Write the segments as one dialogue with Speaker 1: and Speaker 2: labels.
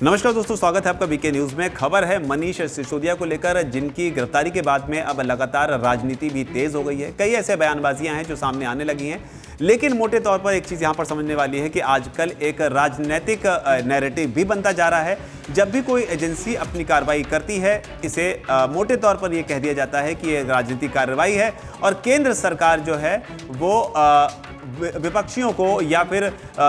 Speaker 1: नमस्कार दोस्तों, स्वागत है आपका वीके न्यूज में। खबर है मनीष सिसोदिया को लेकर, जिनकी गिरफ्तारी के बाद में अब लगातार राजनीति भी तेज हो गई है। कई ऐसे बयानबाजियां हैं जो सामने आने लगी हैं, लेकिन मोटे तौर पर एक चीज़ यहां पर समझने वाली है कि आजकल एक राजनीतिक नैरेटिव भी बनता जा रहा है। जब भी कोई एजेंसी अपनी कार्रवाई करती है, इसे मोटे तौर पर यह कह दिया जाता है कि यह राजनीतिक कार्रवाई है और केंद्र सरकार जो है वो विपक्षियों को या फिर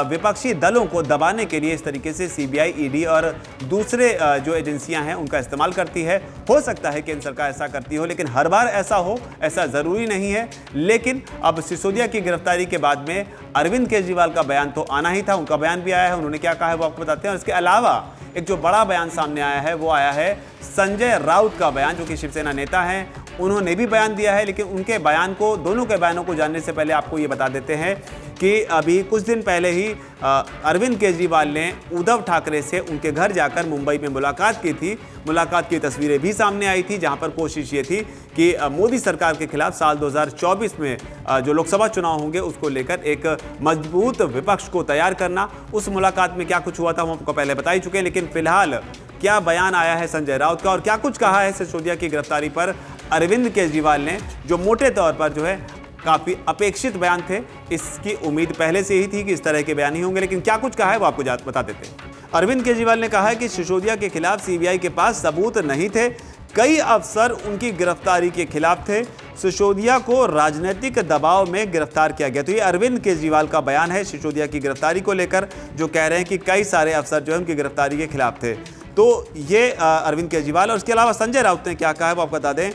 Speaker 1: विपक्षी दलों को दबाने के लिए इस तरीके से सीबीआई, ईडी और दूसरे जो एजेंसियां हैं उनका इस्तेमाल करती है। हो सकता है केंद्र सरकार ऐसा करती हो, लेकिन हर बार ऐसा हो ऐसा ज़रूरी नहीं है। लेकिन अब सिसोदिया की गिरफ्तारी के बाद में अरविंद केजरीवाल का बयान तो आना ही था, उनका बयान भी आया है। उन्होंने क्या कहा है वो आपको बताते हैं। और इसके अलावा एक जो बड़ा बयान सामने आया है वो आया है संजय राउत का बयान, जो कि शिवसेना नेता हैं। उन्होंने भी बयान दिया है, लेकिन उनके बयान को, दोनों के बयानों को जानने से पहले आपको ये बता देते हैं कि अभी कुछ दिन पहले ही अरविंद केजरीवाल ने उद्धव ठाकरे से उनके घर जाकर मुंबई में मुलाकात की थी। मुलाकात की तस्वीरें भी सामने आई थी, जहां पर कोशिश ये थी कि मोदी सरकार के खिलाफ साल 2024 में जो लोकसभा चुनाव होंगे उसको लेकर एक मजबूत विपक्ष को तैयार करना। उस मुलाकात में क्या कुछ हुआ था वो आपको पहले बता ही चुके हैं, लेकिन फिलहाल क्या बयान आया है संजय राउत का और क्या कुछ कहा है सिसोदिया की गिरफ्तारी पर अरविंद केजरीवाल ने, जो मोटे तौर पर जो है काफ़ी अपेक्षित बयान थे। इसकी उम्मीद पहले से ही थी कि इस तरह के बयान ही होंगे, लेकिन क्या कुछ कहा है वो आपको बता देते हैं। अरविंद केजरीवाल ने कहा है कि सिसोदिया के खिलाफ सीबीआई के पास सबूत नहीं थे, कई अफसर उनकी गिरफ्तारी के खिलाफ थे, सिसोदिया को राजनीतिक दबाव में गिरफ्तार किया गया। तो ये अरविंद केजरीवाल का बयान है सिसोदिया की गिरफ्तारी को लेकर, जो कह रहे हैं कि कई सारे अफसर जो है उनकी गिरफ्तारी के खिलाफ थे। तो ये अरविंद केजरीवाल। और इसके अलावा संजय राउत ने क्या कहा है वो आपको बता दें।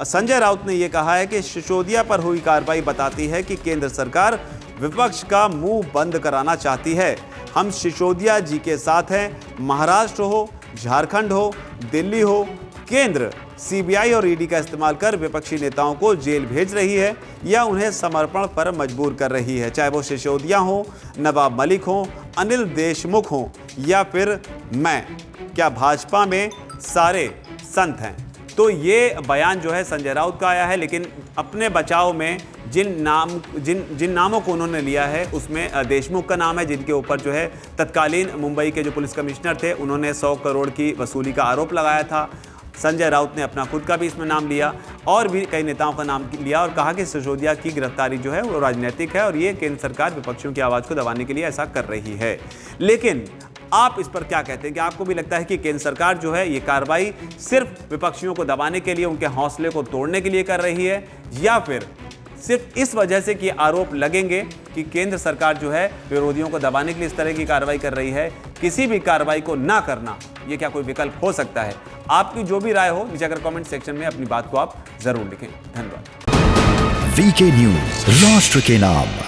Speaker 1: संजय राउत ने यह कहा है कि सिसोदिया पर हुई कार्रवाई बताती है कि केंद्र सरकार विपक्ष का मुंह बंद कराना चाहती है। हम सिसोदिया जी के साथ हैं। महाराष्ट्र हो, झारखंड हो, दिल्ली हो, केंद्र सीबीआई और ईडी का इस्तेमाल कर विपक्षी नेताओं को जेल भेज रही है या उन्हें समर्पण पर मजबूर कर रही है, चाहे वो सिसोदिया हो, नवाब मलिक हो, अनिल देशमुख हो या फिर मैं। क्या भाजपा में सारे संत हैं? तो ये बयान जो है संजय राउत का आया है, लेकिन अपने बचाव में जिन नामों को उन्होंने लिया है उसमें देशमुख का नाम है, जिनके ऊपर जो है तत्कालीन मुंबई के जो पुलिस कमिश्नर थे उन्होंने 100 करोड़ की वसूली का आरोप लगाया था। संजय राउत ने अपना खुद का भी इसमें नाम लिया और भी कई नेताओं का नाम लिया और कहा कि सिसोदिया की गिरफ्तारी जो है वो राजनीतिक है और ये केंद्र सरकार विपक्षियों की आवाज़ को दबाने के लिए ऐसा कर रही है। लेकिन आप इस पर क्या कहते हैं? कि आपको भी लगता है कि केंद्र सरकार जो है ये कार्रवाई सिर्फ विपक्षियों को दबाने के लिए, उनके हौसले को तोड़ने के लिए कर रही है, या फिर सिर्फ इस वजह से कि आरोप लगेंगे कि केंद्र सरकार जो है विरोधियों को दबाने के लिए इस तरह की कार्रवाई कर रही है? किसी भी कार्रवाई को ना करना, ये क्या कोई विकल्प हो सकता है? आपकी जो भी राय हो नीचे अगर कमेंट सेक्शन में अपनी बात को आप जरूर लिखें। धन्यवाद।
Speaker 2: वीके न्यूज, राष्ट्र के नाम।